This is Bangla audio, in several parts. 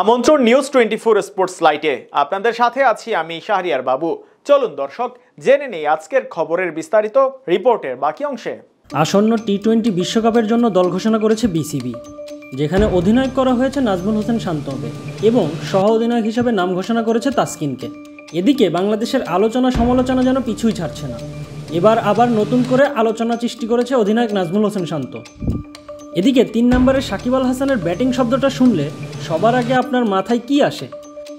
আমন্ত্রণ নিউজ 24 স্পোর্টস লাইটে আপনাদের সাথে আছি আমি শাহরিয়ার বাবু। চলুন দর্শক জেনে নেই আজকের খবরের বিস্তারিত রিপোর্টের বাকি অংশে। আসন্ন টি-20 বিশ্বকাপের জন্য দল ঘোষণা করেছে বিসিবি, যেখানে অধিনায়ক করা হয়েছে নাজমুল হোসেন শান্তকে এবং সহ অধিনায়ক হিসেবে নাম ঘোষণা করেছে তাসকিনকে। এদিকে বাংলাদেশের আলোচনা সমালোচনা যেন পিছুই ছাড়ছে না। এবার আবার নতুন করে আলোচনা সৃষ্টি করেছে অধিনায়ক নাজমুল হোসেন শান্ত। এদিকে 3 নম্বরে সাকিব আল হাসানের ব্যাটিং শব্দটা শুনলে সবার আগে আপনার মাথায় কি আসে?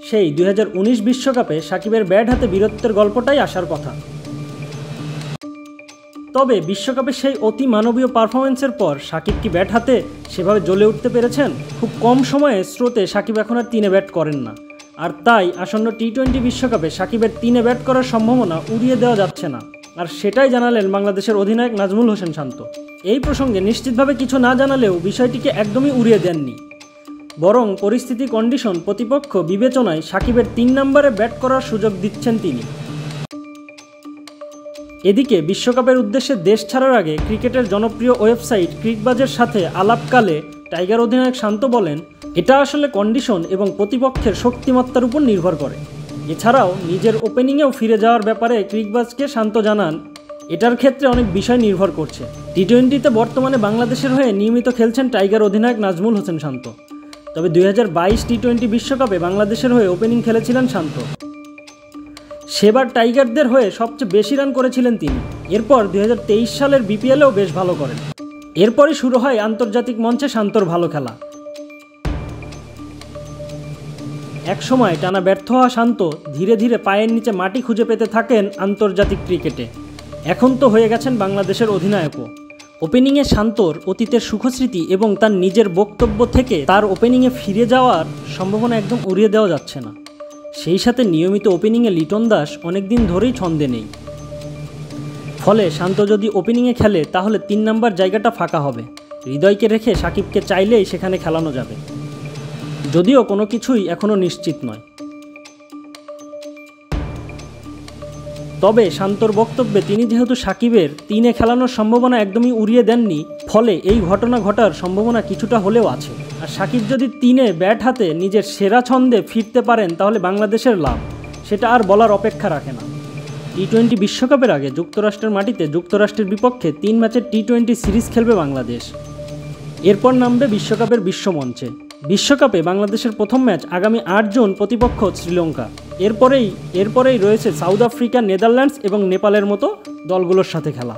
সেই 2019 বিশ্বকাপে সাকিবের ব্যাট হাতে বীরত্বের গল্পটাই আসার কথা। তবে বিশ্বকাপে সেই অতি মানবীয় পারফরমেন্সের পর সাকিব কি ব্যাট হাতে সেভাবে জ্বলে উঠতে পেরেছেন? খুব কম সময়ে স্রোতে সাকিব এখন আর 3-এ ব্যাট করেন না, আর তাই আসন্ন টি-20 বিশ্বকাপে সাকিবের 3-এ ব্যাট করার সম্ভাবনা উড়িয়ে দেওয়া যাচ্ছে না। আর সেটাই জানালেন বাংলাদেশের অধিনায়ক নাজমুল হোসেন শান্ত। এই প্রসঙ্গে নিশ্চিতভাবে কিছু না জানালেও বিষয়টিকে একদমই উড়িয়ে দেননি, বরং পরিস্থিতি, কন্ডিশন, প্রতিপক্ষ বিবেচনায় সাকিবের 3 নম্বরে ব্যাট করার সুযোগ দিচ্ছেন তিনি। এদিকে বিশ্বকাপের উদ্দেশ্যে দেশ ছাড়ার আগে ক্রিকেটের জনপ্রিয় ওয়েবসাইট ক্রিকবাজের সাথে আলাপকালে টাইগার অধিনায়ক শান্ত বলেন, এটা আসলে কন্ডিশন এবং প্রতিপক্ষের শক্তিমত্তার উপর নির্ভর করে। এছাড়াও নিজের ওপেনিংয়েও ফিরে যাওয়ার ব্যাপারে ক্রিকবাজকে শান্ত জানান, এটার ক্ষেত্রে অনেক বিষয় নির্ভর করছে। টি-20তে বর্তমানে বাংলাদেশের হয়ে নিয়মিত খেলছেন টাইগার অধিনায়ক নাজমুল হোসেন শান্ত। তবে 2022 টি-20 বিশ্বকাপে বাংলাদেশের হয়ে ওপেনিং খেলেছিলেন শান্ত। সেবার টাইগারদের হয়ে সবচেয়ে বেশি রান করেছিলেন তিনি। এরপর 2023 সালের বিপিএলেও বেশ ভালো করেন। এরপরই শুরু হয় আন্তর্জাতিক মঞ্চে শান্তর ভালো খেলা। একসময় টানা ব্যর্থ হওয়া শান্ত ধীরে ধীরে পায়ের নিচে মাটি খুঁজে পেতে থাকেন আন্তর্জাতিক ক্রিকেটে। এখন তো হয়ে গেছেন বাংলাদেশের অধিনায়কও। ওপেনিংয়ে শান্তর অতীতের সুখস্মৃতি এবং তার নিজের বক্তব্য থেকে তার ওপেনিংয়ে ফিরে যাওয়ার সম্ভাবনা একদম উড়িয়ে দেওয়া যাচ্ছে না। সেই সাথে নিয়মিত ওপেনিংয়ে লিটন দাস অনেকদিন ধরেই ছন্দে নেই। ফলে শান্ত যদি ওপেনিংয়ে খেলে তাহলে 3 নম্বর জায়গাটা ফাঁকা হবে। হৃদয়কে রেখে সাকিবকে চাইলেই সেখানে খেলানো যাবে, যদিও কোনো কিছুই এখনও নিশ্চিত নয়। তবে শান্তর বক্তব্যে তিনি যেহেতু সাকিবের 3-এ খেলানোর সম্ভাবনা একদমই উড়িয়ে দেননি, ফলে এই ঘটনা ঘটার সম্ভাবনা কিছুটা হলেও আছে। আর সাকিব যদি 3-এ ব্যাট হাতে নিজের সেরা ছন্দে ফিরতে পারেন তাহলে বাংলাদেশের লাভ, সেটা আর বলার অপেক্ষা রাখে না। টি-20 বিশ্বকাপের আগে যুক্তরাষ্ট্রের মাটিতে যুক্তরাষ্ট্রের বিপক্ষে 3 ম্যাচের টি-20 সিরিজ খেলবে বাংলাদেশ। এরপর নামবে বিশ্বকাপের বিশ্বমঞ্চে। বিশ্বকাপে বাংলাদেশের প্রথম ম্যাচ আগামী 8 জুন, প্রতিপক্ষ শ্রীলঙ্কা। এরপরেই রয়েছে সাউথ আফ্রিকা, নেদারল্যান্ডস এবং নেপালের মতো দলগুলোর সাথে খেলা।